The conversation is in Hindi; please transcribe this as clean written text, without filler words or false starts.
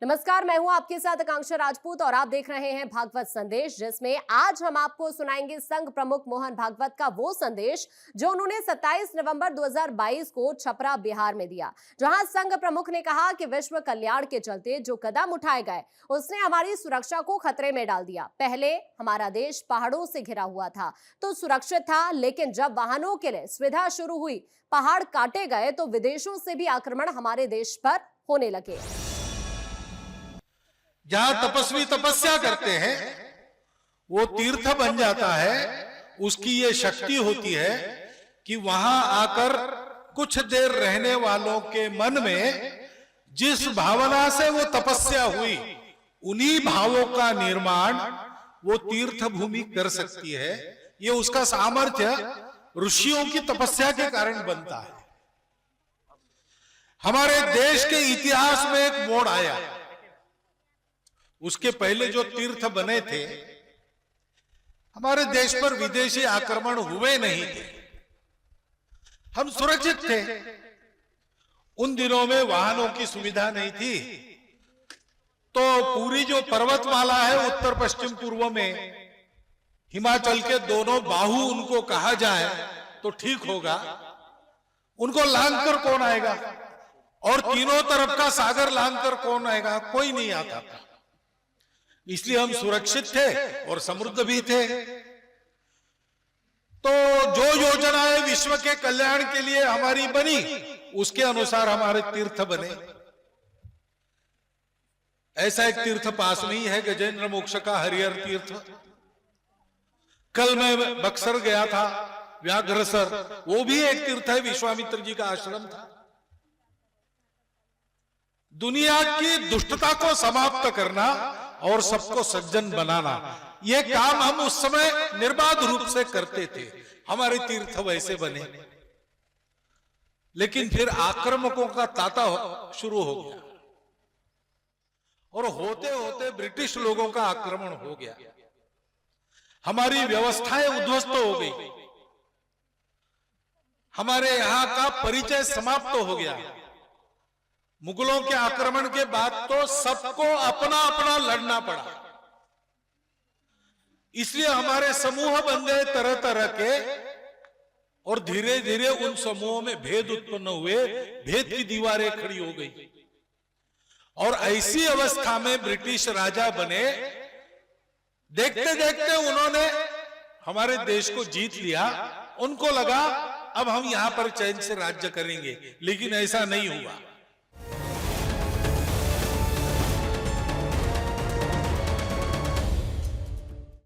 नमस्कार, मैं हूं आपके साथ आकांक्षा राजपूत और आप देख रहे हैं भागवत संदेश, जिसमें आज हम आपको सुनाएंगे संघ प्रमुख मोहन भागवत का वो संदेश जो उन्होंने 27 नवंबर 2022 को छपरा बिहार में दिया, जहां संघ प्रमुख ने कहा कि विश्व कल्याण के चलते जो कदम उठाए गए उसने हमारी सुरक्षा को खतरे में डाल दिया। पहले हमारा देश पहाड़ों से घिरा हुआ था तो सुरक्षित था, लेकिन जब वाहनों के लिए सुविधा शुरू हुई, पहाड़ काटे गए तो विदेशों से भी आक्रमण हमारे देश पर होने लगे। जहां तपस्वी तपस्या करते हैं वो तीर्थ बन जाता है। उसकी ये शक्ति होती है कि वहां आकर कुछ देर रहने वालों के मन में जिस भावना से वो तपस्या हुई, उन्हीं भावों का निर्माण वो तीर्थ भूमि कर सकती है। ये उसका सामर्थ्य ऋषियों की तपस्या के कारण बनता है। हमारे देश के इतिहास में एक मोड़ आया। उसके पहले जो तीर्थ बने थे, हमारे देश पर विदेशी आक्रमण हुए नहीं थे, हम सुरक्षित थे। उन दिनों में वाहनों की सुविधा नहीं थी, तो पूरी जो पर्वतमाला है उत्तर पश्चिम पूर्व में, हिमाचल के दोनों बाहु उनको कहा जाए तो ठीक होगा। उनको लांघकर कौन आएगा, और तीनों तरफ का सागर लांघकर कौन आएगा? कोई नहीं आता था। इसलिए हम सुरक्षित थे और समृद्ध भी थे। तो जो योजनाएं विश्व के कल्याण के लिए हमारी बनी, उसके अनुसार हमारे तीर्थ बने। ऐसा एक तीर्थ पास में ही है, गजेंद्र मोक्ष का हरिहर तीर्थ। कल मैं बक्सर गया था, व्याघ्रसर, वो भी एक तीर्थ है, विश्वामित्र जी का आश्रम था। दुनिया की दुष्टता को समाप्त करना और सबको सज्जन बनाना, यह काम हम उस समय निर्बाध रूप से करते थे। हमारे तीर्थ वैसे बने। लेकिन फिर आक्रमकों का तांता शुरू हो गया, और होते होते ब्रिटिश लोगों का आक्रमण हो गया। हमारी व्यवस्थाएं उद्ध्वस्त हो गई, हमारे यहां का परिचय समाप्त हो गया। मुगलों के आक्रमण के बाद तो सबको अपना अपना लड़ना पड़ा। इसलिए हमारे समूह बन गए तरह तरह के, और धीरे धीरे उन समूहों में भेद उत्पन्न हुए, भेद की दीवारें खड़ी हो गई। और ऐसी अवस्था में ब्रिटिश राजा बने। देखते देखते उन्होंने हमारे देश को जीत लिया। उनको लगा अब हम यहां पर चैन से राज्य करेंगे, लेकिन ऐसा नहीं हुआ।